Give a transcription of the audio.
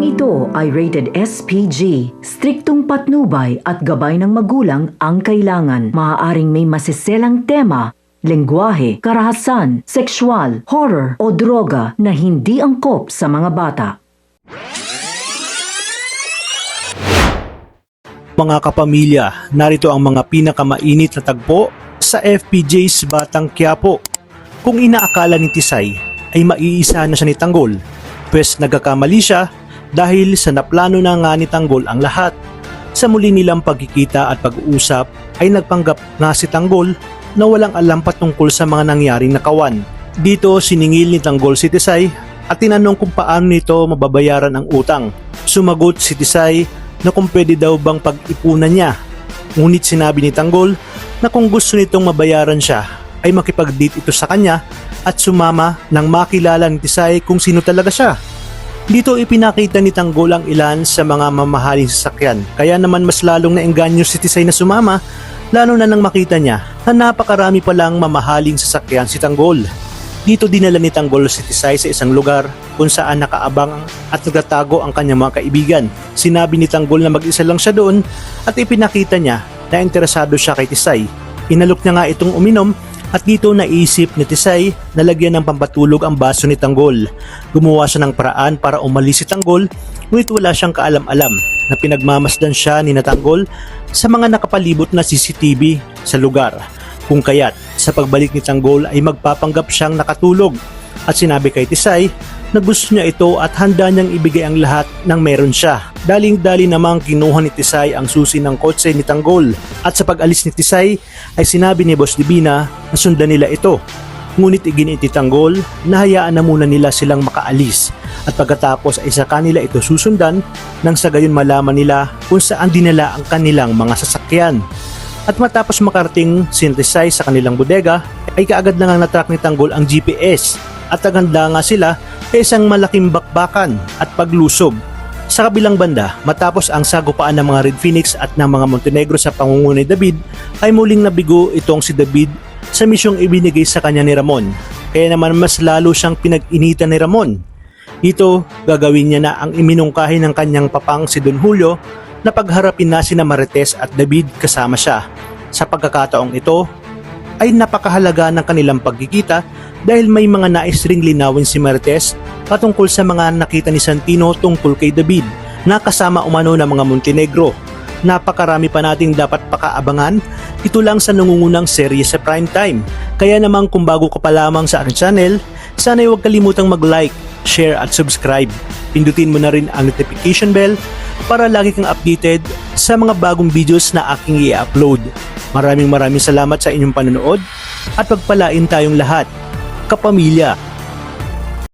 Programang ito ay rated SPG. Striktong patnubay at gabay ng magulang ang kailangan. Maaaring may masiselang tema, lengguwahe, karahasan, sexual, horror o droga na hindi angkop sa mga bata. Mga kapamilya, narito ang mga pinakamainit na tagpo sa FPJ's Batang Quiapo. Kung inaakala ni Tisay ay maiisa na siya ni Tanggol, pwes nagkakamali siya dahil sa naplano na nga ni Tanggol ang lahat. Sa muli nilang pagkikita at pag-uusap ay nagpanggap nga si Tanggol na walang alam patungkol sa mga nangyaring nakawan. Dito siningil ni Tanggol si Tisay at tinanong kung paano nito mababayaran ang utang. Sumagot si Tisay na kung pwede daw bang pag-ipunan niya. Ngunit sinabi ni Tanggol na kung gusto nitong mabayaran siya ay makipag-date ito sa kanya at sumama nang makilala ni Tisay kung sino talaga siya. Dito ipinakita ni Tanggol ang ilan sa mga mamahaling sasakyan, kaya naman mas lalong naengganyo si Tisay na sumama, lalo na nang makita niya na napakarami palang mamahaling sasakyan si Tanggol. Dito dinala ni Tanggol si Tisay sa isang lugar kung saan nakaabang at nagtatago ang kanyang mga kaibigan. Sinabi ni Tanggol na mag-isa lang siya doon at ipinakita niya na interesado siya kay Tisay. Inalok niya nga itong uminom at dito naisip ni Tisay na lagyan ng pampatulog ang baso ni Tanggol. Gumawa siya ng paraan para umalis si Tanggol, ngunit wala siyang kaalam-alam na pinagmamasdan siya ni Tanggol sa mga nakapalibot na CCTV sa lugar. Kung kaya't sa pagbalik ni Tanggol ay magpapanggap siyang nakatulog at sinabi kay Tisay na gusto niya ito at handa niyang ibigay ang lahat ng meron siya. Daling-dali namang kinuha ni Tisay ang susi ng kotse ni Tanggol at sa pag-alis ni Tisay ay sinabi ni Boss Divina na sundan nila ito. Ngunit iginit ni Tanggol na hayaan na muna nila silang makaalis at pagkatapos ay sa kanila ito susundan nang sa gayon malaman nila kung saan dinala ang kanilang mga sasakyan. At matapos makarating si Tisay sa kanilang bodega ay kaagad na nga natrack ni Tanggol ang GPS at naganda nga sila sa isang malaking bakbakan at paglusob. Sa kabilang banda, matapos ang sagupaan ng mga Red Phoenix at ng mga Montenegro sa pangunguna ni David ay muling nabigo itong si David sa misyong ibinigay sa kanya ni Ramon. Kaya naman mas lalo siyang pinag-initan ni Ramon. Ito gagawin niya na ang iminungkahi ng kanyang papang si Don Julio na pagharapin na sina Marites at David kasama siya. Sa pagkakataong ito ay napakahalaga ng kanilang pagkikita dahil may mga nais ring linawin si Marites patungkol sa mga nakita ni Santino tungkol kay David na kasama umano ng mga Montenegro. Napakarami pa nating dapat pakaabangan, ito lang sa nangungunang serye sa primetime. Kaya naman kung bago ka pa lamang sa aking channel, sana'y huwag kalimutang mag-like, share at subscribe. Pindutin mo na rin ang notification bell para lagi kang updated sa mga bagong videos na aking i-upload. Maraming salamat sa inyong panonood at pagpalain tayong lahat, kapamilya.